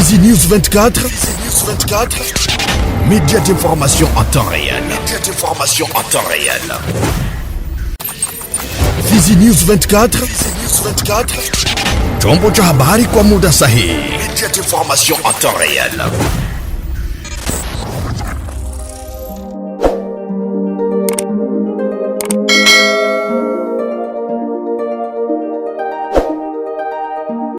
Fizi News 24. Média d'information en temps réel. Fizi News 24. Chombo cha habari kwa muda sahihi. Média d'information en temps réel.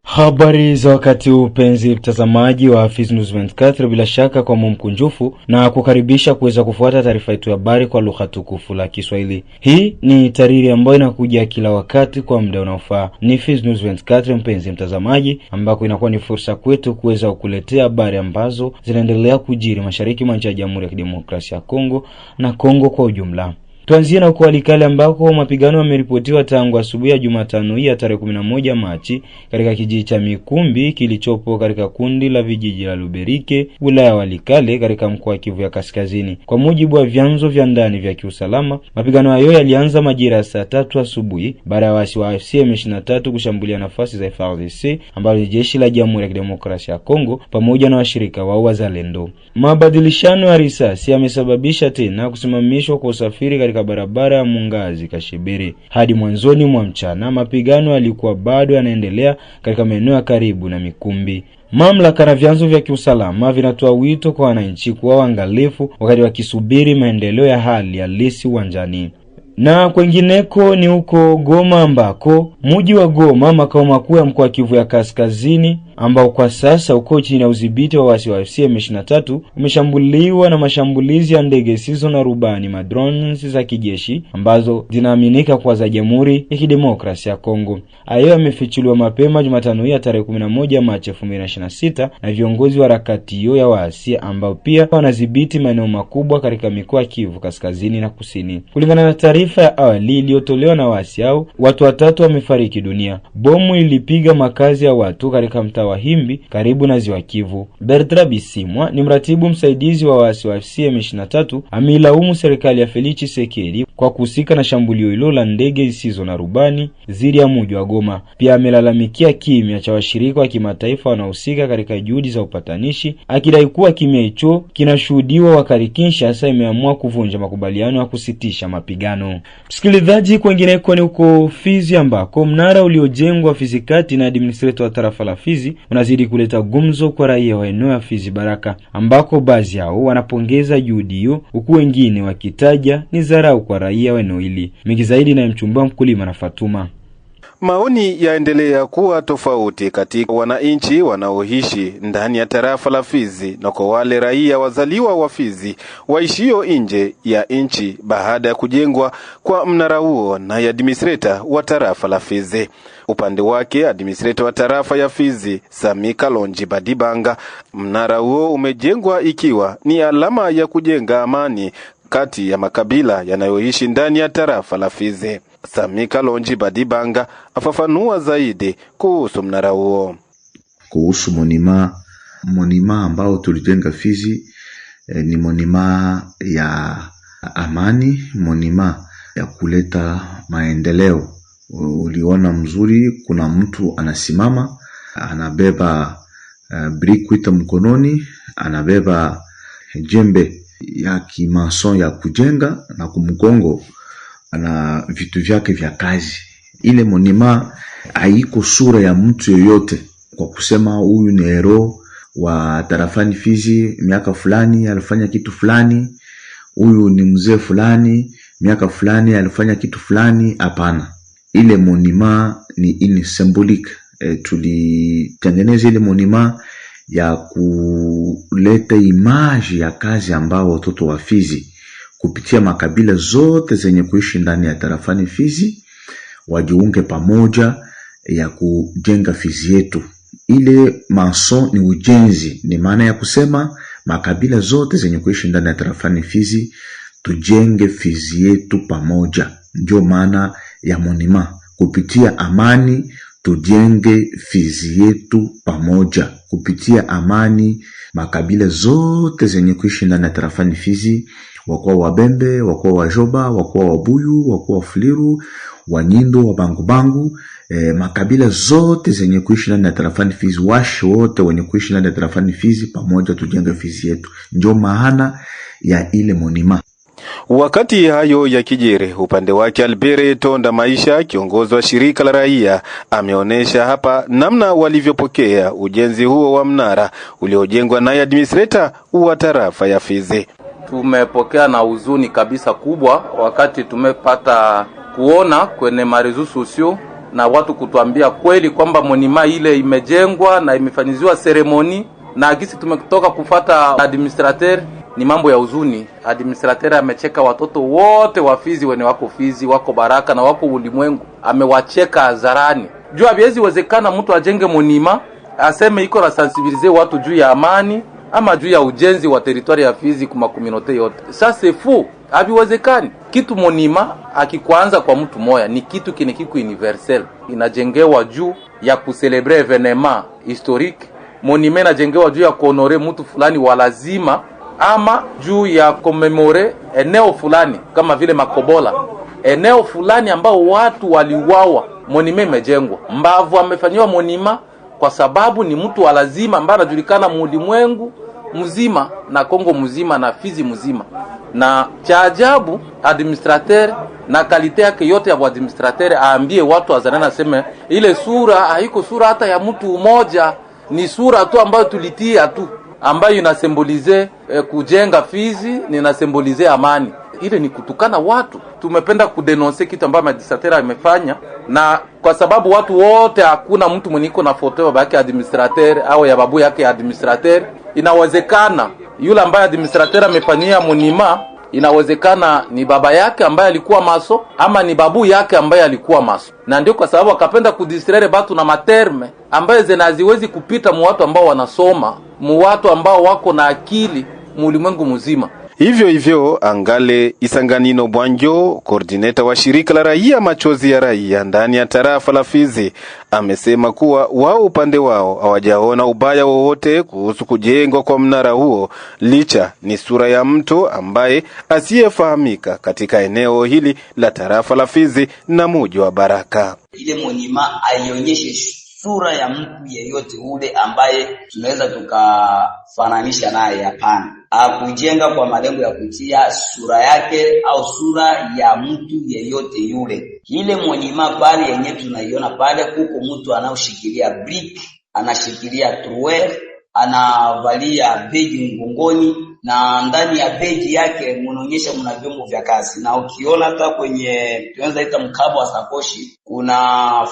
Habari za wakati huu, penzi mtazamaji wa Fizi News 24, bila shaka kwa mkunjufu na kukaribisha kuweza kufuata taarifa yetu ya habari kwa lugha tukufu la Kiswahili. Hii ni taarifa ambayo inakuja kila wakati kwa muda unaofaa. Ni Fizi News 24, mpenzi mtazamaji, ambako inakuwa ni fursa kwetu kuweza kukuletea habari ambazo zinaendelea kujiri mashariki mwa nchi ya Jamhuri ya Kidemokrasia ya Kongo na Kongo kwa ujumla. Tuanzie na Walikale ambako mapigano yameripotiwa tangu asubuhi ya Jumatano hii ya tarehe 11 Machi katika kijiji cha Mikumbi kilichopo katika kundi la vijiji la Luberike, wilaya ya Walikale katika mkoa wa Kivu ya Kaskazini. Kwa mujibu wa vyanzo vya ndani vya kiusalama, mapigano hayo yalianza majira ya saa 3 asubuhi baada ya waasi wa AFC M23 kushambulia nafasi za FARDC ambalo ni jeshi la Jamhuri ya Kidemokrasia ya Kongo pamoja na washirika wa wazalendo. Mabadilishano ya risasi yamesababisha tena kusimamishwa kwa usafiri katika barabara ya Mungazi Kashibiri. Hadi mwanzoni mwa mchana mapigano yalikuwa bado yanaendelea katika maeneo ya karibu na Mikumbi. Mamlaka na vyanzo vya kiusalama vinatoa wito kwa wananchi kuwa waangalifu wakati wakisubiri maendeleo ya hali halisi uwanjani. Na kwengineko ni huko Goma ambako mji wa Goma, makao makuu ya mkoa wa Kivu ya Kaskazini, ambao kwa sasa uko chini ya udhibiti wa waasi wa AFC M23, umeshambuliwa na mashambulizi ya ndege zisizo na rubani, madrones za kijeshi ambazo zinaaminika kuwa za Jamhuri ya Kidemokrasia ya Kongo. Hayo yamefichuliwa mapema Jumatano ya tarehe 11 Machi 2026 na viongozi wa harakati hiyo ya waasi ambao pia wanadhibiti maeneo makubwa katika mikoa ya Kivu Kaskazini na Kusini. Kulingana na taarifa ya awali iliyotolewa na waasi hao, watu 3 wamefariki dunia. Bomu ilipiga makazi ya watu katika mtaa wa Himbi karibu na Ziwa Kivu. Bertrand Bisimwa ni mratibu msaidizi wa waasi wa AFC M23, ameilaumu serikali ya Felix Tshisekedi kwa kuhusika na shambulio hilo la ndege zisizo na rubani dhidi ya mji wa Goma. Pia amelalamikia kimya cha washirika wa kimataifa wanaohusika katika juhudi za upatanishi, akidai kuwa kimya hicho kinashuhudiwa wakati Kinshasa imeamua kuvunja makubaliano ya kusitisha mapigano. Msikilizaji, kwingineko ni huko Fizi ambako mnara uliojengwa Fizi Kati na administrator wa tarafa la Fizi unazidi kuleta gumzo kwa raia wa eneo ya Fizi Baraka, ambako baadhi yao wanapongeza juhudi hiyo huku wengine wakitaja ni dharau kwa raia wa eneo hili. Mengi zaidi na mchumba mkulima na Fatuma. Maoni yaendelea kuwa tofauti katika wananchi wanaoishi ndani ya tarafa la Fizi na kwa wale raia wazaliwa wa Fizi waishio nje ya nchi baada ya kujengwa kwa mnara huo na administrator wa tarafa la Fizi. Upande wake administrator wa tarafa ya Fizi, Sami Kalonji Badibanga, mnara huo umejengwa ikiwa ni alama ya kujenga amani kati ya makabila yanayoishi ndani ya tarafa la Fizi. Sami Kalonji Badibanga afafanua zaidi kuhusu mnara huo. Kuhusu monima ambao tulijenga Fizi, ni monima ya amani, monima ya kuleta maendeleo. Uliona mzuri, kuna mtu anasimama, anabeba brikwita mkononi, anabeba jembe ya kimason ya kujenga na kumgongo na vitu vyake vya kazi. Ile monima haiko sura ya mtu yoyote kwa kusema huyu ni hero wa tarafani Fizi, miaka fulani alifanya kitu fulani, huyu ni mzee fulani, miaka fulani alifanya kitu fulani. Hapana, ile monima ni symbolic. Tulitengeneza ile monima ya kuleta image ya kazi ambao watoto wa Fizi kupitia makabila zote zenye kuishi ndani ya tarafani Fizi wajiunge pamoja ya kujenga Fizi yetu. Ile mason ni ujenzi, ni maana ya kusema makabila zote zenye kuishi ndani ya tarafani Fizi tujenge Fizi yetu pamoja. Ndio maana ya monima, kupitia amani tujenge Fizi yetu pamoja. Kupitia amani makabila zote zenye kuishi ndani ya tarafani Fizi, wakuwa Wabembe, wakuwa Wajoba, wakuwa Wabuyu, wakuwa Wafuliru, Wanyindo, Wabangubangu, makabila zote zenye kuishi ndani ya tarafani Fizi, washi wote wenye kuishi ndani ya tarafani Fizi, pamoja tujenge Fizi yetu. Ndio maana ya ile monima. Wakati hayo ya kijiri, upande wake Albert Tonda Maisha, kiongozi wa shirika la raia, ameonesha hapa namna walivyopokea ujenzi huo wa mnara uliojengwa na administrator wa tarafa ya Fizi. Tumepokea na huzuni kabisa kubwa wakati tumepata kuona kwenye marezo sosio na watu kutuambia kweli kwamba monima ile imejengwa na imefanyiziwa seremoni, na gisi tumetoka kufata administrateur. Ni mambo ya huzuni. Administrateur amecheka watoto wote wa Fizi wenye wako Fizi, wako Baraka na wako ulimwengu. Amewacheka hadharani. Juu habiwezi wezekana mtu ajenge monima aseme iko na sensibiliser watu juu ya amani ama juu ya ujenzi wa territoire ya Fizi kuma communauté yote. Sasa fu habiwezekani. Kitu monima akikuanza kwa mtu moya ni kitu kinekiku universel. Inajengewa juu ya kucelebrate evenement historique. Monima inajengewa juu ya kuhonore mtu fulani wa lazima ama juu ya komemore eneo fulani kama vile Makobola, eneo fulani ambao watu waliuawa. Monima imejengwa. Mbavu amefanywa monima kwa sababu ni mtu wa lazima ambaye anajulikana ulimwengu mzima na Kongo mzima na Fizi mzima. Na cha ajabu administrateur na kalite yake yote ya administrateur aambie watu azanana sema ile sura haiko sura hata ya mtu mmoja, ni sura tu ambayo tulitia tu, ambayo inasembolize kujenga Fizi, inasembolize amani. Ile ni kutukana watu. Tumependa kudenonse kitu ambacho administrateur amefanya, na kwa sababu watu wote, hakuna mtu mwenye iko na foto ya baba yake administrateur au ya babu yake administrateur. Inawezekana yule ambaye administrateur amefanyia monima, inawezekana ni baba yake ambaye alikuwa maso ama ni babu yake ambaye alikuwa maso, na ndio kwa sababu akapenda kudistraire batu na materme ambaye zinaziwezi kupita mu watu ambao wanasoma, mu watu ambao wako na akili mu ulimwengu mzima. Hivyo Angale Isanganino Bwanjo, coordinator wa shirika la raia Machozi ya Raia ndani ya tarafa la Fizi, amesema kuwa wao upande wao hawajaona ubaya wowote kuhusu kujengwa kwa mnara huo, licha ni sura ya mtu ambaye asiyefahamika katika eneo hili la tarafa la Fizi na mji wa Baraka. Ile monima aionyeshe sura ya mtu yeyote ule ambaye tunaweza tukafananisha naye. Hapana, akujenga kwa malengo ya kutia sura yake au sura ya mtu yeyote yule. Ile monima pale yenye tunaiona pale, kuko mtu anaoshikilia brick, anashikilia truer, anavalia begi mgongoni, na ndani ya begi yake munaonyesha mna vyombo vya kazi. Na ukiona hata kwenye tunaweza ita mkabo wa sakoshi, kuna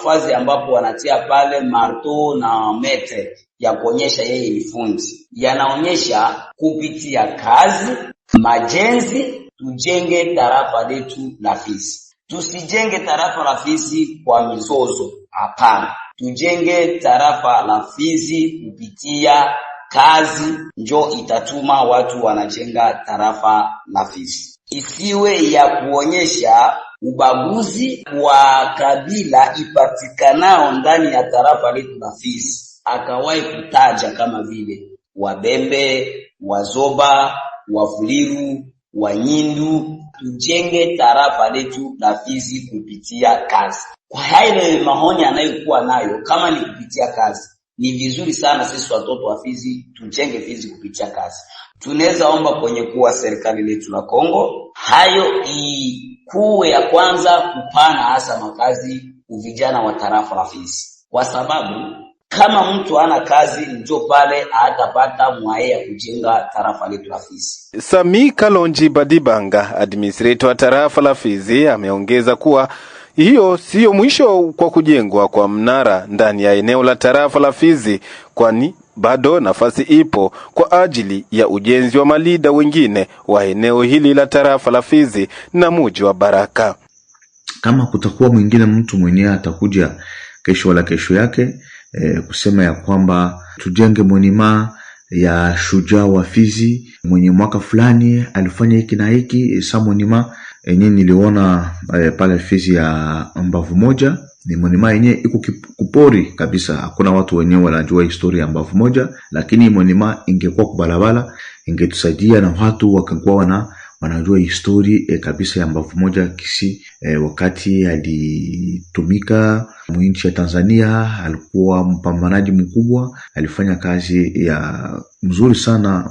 fazi ambapo wanatia pale marto na mete ya kuonyesha yeye ni fundi. Yanaonyesha kupitia kazi majenzi tujenge tarafa letu la Fizi. Tusijenge tarafa la Fizi kwa mizozo, hapana. Tujenge tarafa la Fizi kupitia kazi, njo itatuma watu wanajenga tarafa la Fizi. Isiwe ya kuonyesha ubaguzi wa kabila ipatikanao ndani ya tarafa letu la Fizi. Akawahi kutaja kama vile Wabembe, Wazoba, Wafuliru, Wanyindu. Tujenge tarafa letu la Fizi kupitia kazi. Kwa haile maoni anayokuwa nayo, kama ni kupitia kazi, ni vizuri sana sisi watoto wa Fizi tujenge Fizi kupitia kazi. Tunaweza omba kwenye kuwa serikali letu la Kongo, hayo ikuwe ya kwanza kupana hasa makazi uvijana wa tarafa la Fizi. Kwa sababu kama mtu ana kazi, ndio pale atapata mwae ya kujenga tarafa letu la Fizi. Sami Kalonji Badibanga, administrator wa tarafa la Fizi, ameongeza kuwa hiyo sio mwisho kwa kujengwa kwa mnara ndani ya eneo la tarafa la Fizi, kwani bado nafasi ipo kwa ajili ya ujenzi wa malida wengine wa eneo hili la tarafa la Fizi na mji wa Baraka. Kama kutakuwa mwingine mtu mwenyewe atakuja kesho wala kesho yake kusema ya kwamba tujenge monima ya shujaa wa Fizi mwenye mwaka fulani alifanya hiki na hiki, sa monima yenye niliona pale Fizi ya Mbavu Moja, ni monima yenye iko kupori kabisa. Hakuna watu wenyewe wanajua historia ya Mbavu Moja, lakini monima ingekuwa kubalabala ingetusaidia na watu wakakuwa wanajua historia kabisa ya Mbavu Moja kisi wakati alitumika Mwinchi ya Tanzania, alikuwa mpambanaji mkubwa, alifanya kazi ya mzuri sana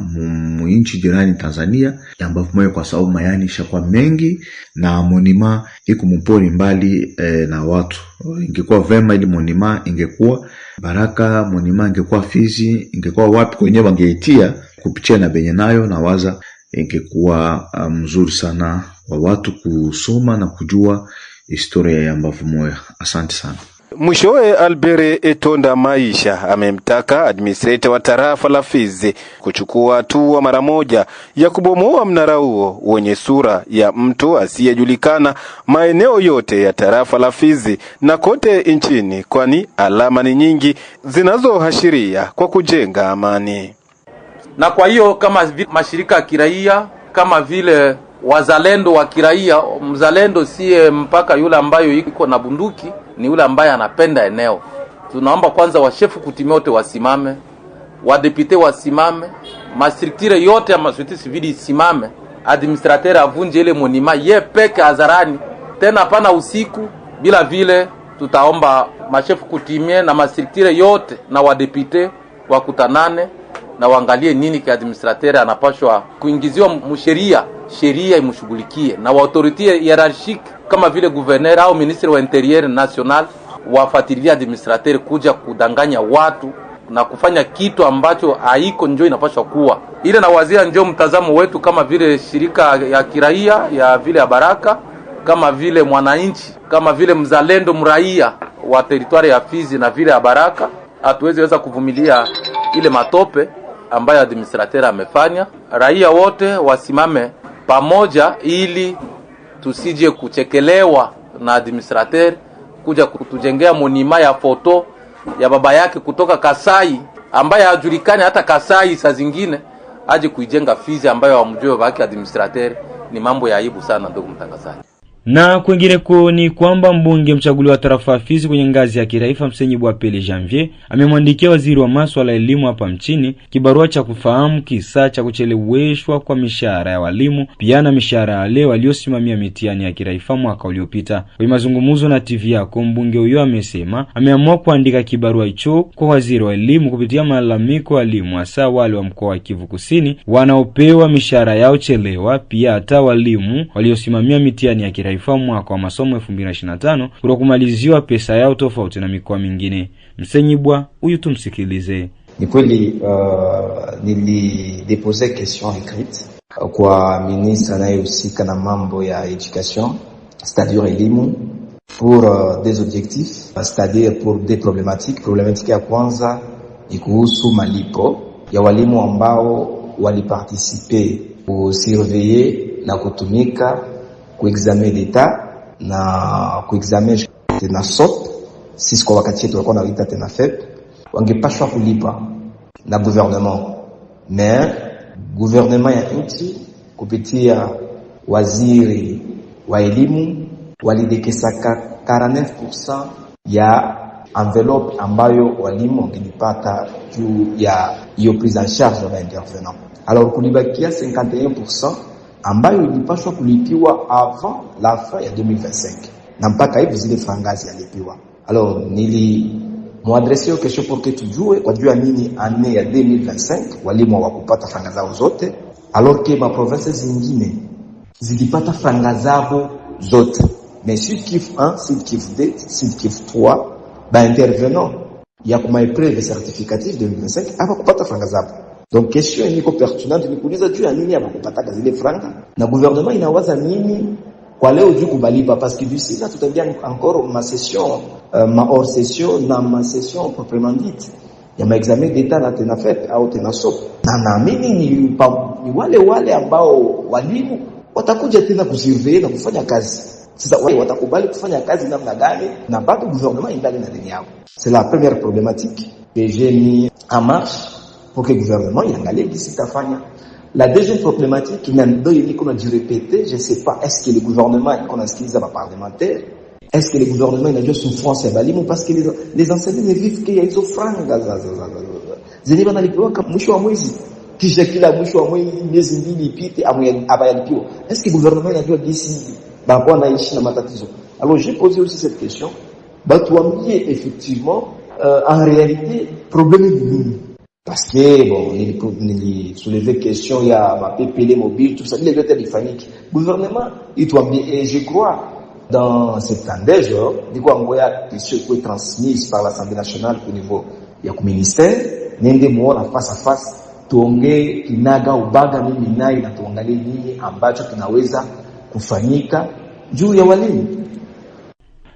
mwinchi jirani Tanzania, ambapo moyo kwa sababu mayani shakuwa mengi na monima iko mpori mbali na watu. Ingekuwa vema ili monima ingekuwa Baraka, monima ingekuwa Fizi, ingekuwa wapi kwenye wangeitia kupitia na benye nayo, na waza ingekuwa mzuri sana kwa watu kusoma na kujua historia ya Mbavu Moya. Asante sana. Mwishowe Albert Etonda Maisha amemtaka administrator wa tarafa la Fizi kuchukua hatua mara moja ya kubomoa mnara huo wenye sura ya mtu asiyejulikana maeneo yote ya tarafa la Fizi na kote nchini, kwani alama ni nyingi zinazoashiria kwa kujenga amani. Na kwa hiyo kama mashirika ya kiraia, kama vile wazalendo wa kiraia, mzalendo siye mpaka yule ambayo iko na bunduki, ni yule ambaye anapenda eneo. Tunaomba kwanza washefu kutimia wote wasimame, wadepite wasimame, mastructure yote ya maswiti civili isimame, administrateur avunje ile monima ye peke hadharani, tena hapana usiku. Bila vile tutaomba mashefu kutimia na mastructure yote na wadepite wakutanane na waangalie nini kwa administrateur anapashwa kuingiziwa msheria, sheria imshughulikie, na autorite hierarchique kama vile gouverneur au ministre wa interieur national wafuatilia administrateur kuja kudanganya watu na kufanya kitu ambacho haiko njoo inapashwa kuwa. Ile na wazia njoo mtazamo wetu kama vile shirika ya kiraia ya vile ya Baraka, kama vile mwananchi, kama vile mzalendo mraia wa territoire ya Fizi na vile ya Baraka, hatuwezi weza kuvumilia ile matope ambayo administrateur amefanya. Raia wote wasimame pamoja ili tusije kuchekelewa na administrateur kuja kutujengea monima ya foto ya baba yake kutoka Kasai ambaye hajulikani hata Kasai, saa zingine aje kuijenga Fizi ambayo wamjue baba yake administrateur. Ni mambo ya aibu sana ndugu mtangazaji. Na kwingineko ni kwamba mbunge mchaguliwa wa tarafa ya Fizi kwenye ngazi ya kitaifa Msenyibwa Pele Janvier amemwandikia waziri wa masuala ya elimu hapa mchini kibarua cha kufahamu kisa cha kucheleweshwa kwa mishahara ya walimu pia na mishahara ya wale waliosimamia mitihani ya kitaifa mwaka uliopita. Kwa mazungumzo na TV yako, mbunge huyo amesema ameamua kuandika kibarua hicho kwa waziri wa elimu kupitia malalamiko ya walimu hasa wale wa mkoa wa Kivu Kusini wanaopewa mishahara yao chelewa, pia hata walimu waliosimamia mitihani ya kitaifa mwaka wa masomo 2025 kwa kumaliziwa pesa yao tofauti na mikoa mingine. Msenyibwa huyu tumsikilize. Ni kweli nilidepose question écrite kwa ministre anayehusika na mambo ya education, c'est-à-dire elimu, pour des objectifs, c'est-à-dire pour des problématiques. Problématique ya kwanza ni kuhusu malipo ya walimu ambao waliparticiper kusurveiller na kutumika kuexamen d'etat na kuexamen tena SOP, sisi kwa wakati yetu walikuwa wanaita tena FEP, wangepashwa kulipa na gouvernement. Mais gouvernement ya nchi kupitia waziri wa elimu walidekesaka 49% ya envelope ambayo walimu wangelipata juu ya hiyo prise en charge ya intervenant. Alors kulibakia 51% ambayo ilipaswa kulipiwa avant la fin ya 2025 na mpaka hivi zile frangazi yalipiwa. Alors muadresse hiyo kesho pour que tujue kwa juu ya nini année ya 2025 walimu hawakupata franga zao zote, alors que ma province zingine zilipata franga zao zote. Mais Sud Kivu 1, Sud Kivu 2, Sud Kivu 3 ba intervenant ya kuma épreuve certificative 2025 hawakupata franga zao. Donc question niko pertinente ni kuuliza juu ya nini hawakupata zile franga na gouvernement inawaza nini kwa leo juu kubalipa, parce que d'ici là tutaingia encore ma session ma hors session na ma session proprement dite ya ma examen d'etat na tena FEP au tena SOP, na naamini ni wale ambao walimu watakuja tena kusurveiller na kufanya kazi. Sasa wao watakubali kufanya kazi namna gani na bado gouvernement ingali na deni yao? C'est la première problématique que j'ai mis en marche pour que le gouvernement iangalie gisi tafanya. La deuxième problématique qu'on a dû répéter, je ne sais pas, est-ce que le gouvernement est parlementaire, est-ce que le gouvernement a déjà souffrance à Balimu, parce que les enseignants ne vivent qu'il y a des franga zenye banalipiwa mwisho wa mwezi, kisha kila mwisho wa mwezi miezi mbili ipite abayalipiwa. Est-ce que le gouvernement anajua gisi bako anaishi na matatizo? Alors j'ai posé aussi cette question batuambie effectivement en réalité problème ni nini. Parce que bon, nili soulever question ya ma PPL mobile, tout ça, les vyote bifanyiki. Gouvernement ituambie, et je crois dans cette tendance, diko ngoya question qui est transmise par l'Assemblée nationale au niveau ya ku ministère, nende muona face à face, tuongee kinaga ubaga mimi naye na tuangalie nini ambacho kinaweza kufanyika juu ya walimu.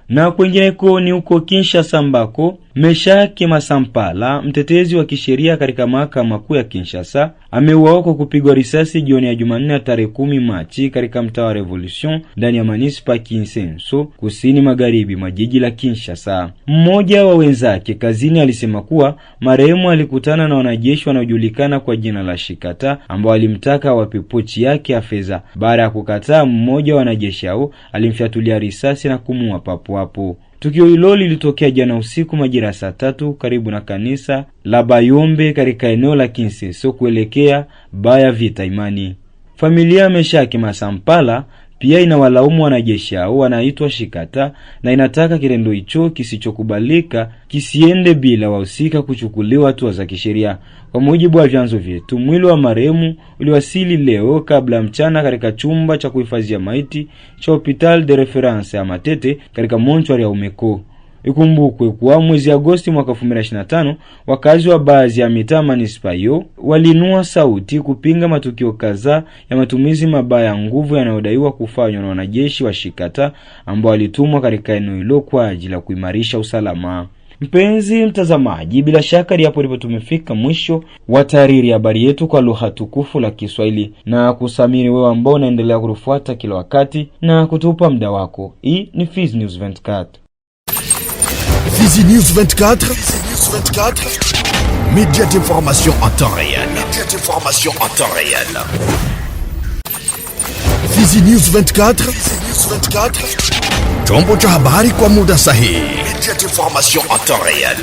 Na kwengineko ni huko Kinshasa ambako Meshaki Masampala, mtetezi wa kisheria katika mahakama kuu ya Kinshasa, ameuawa kwa kupigwa risasi jioni ya Jumanne tarehe 10 Machi katika mtaa wa Revolution ndani ya manispa Kinsenso, kusini magharibi mwa jiji la Kinshasa. Mmoja wa wenzake kazini alisema kuwa marehemu alikutana na wanajeshi wanaojulikana kwa jina la Shikata ambao alimtaka awape pochi yake ya fedha. Baada ya kukataa, mmoja wa wanajeshi hao alimfyatulia risasi na kumuua papo hapo. Tukio hilo lilitokea jana usiku majira saa 3 karibu na kanisa la Bayombe katika eneo la Kinsenso kuelekea Baya Vita Imani. Familia ya Meshaki Masampala pia inawalaumu wanajeshi hao wanaitwa Shikata na inataka kitendo hicho kisichokubalika kisiende bila wahusika kuchukuliwa hatua za kisheria. Kwa mujibu wa vyanzo vyetu, mwili wa marehemu uliwasili leo kabla mchana katika chumba cha kuhifadhia maiti cha Hopital de Reference ya Matete katika Montreal ya Umeko. Ikumbukwe kuwa mwezi Agosti mwaka 2025 wakazi wa baadhi ya mitaa manispa hiyo walinua sauti kupinga matukio kadhaa ya matumizi mabaya ya nguvu yanayodaiwa kufanywa na wanajeshi wa Shikata ambao walitumwa katika eneo hilo kwa ajili ya kuimarisha usalama. Mpenzi mtazamaji, bila shaka hapo ndipo tumefika mwisho wa tahariri habari yetu kwa lugha tukufu la Kiswahili, na kusamiri wewe ambao unaendelea kutufuata kila wakati na kutupa muda wako. Hii ni Fizi News 24. Fizi News 24, média d'information en temps réel. Fizi News 24, chombo cha habari kwa muda sahihi. Média d'information en temps réel.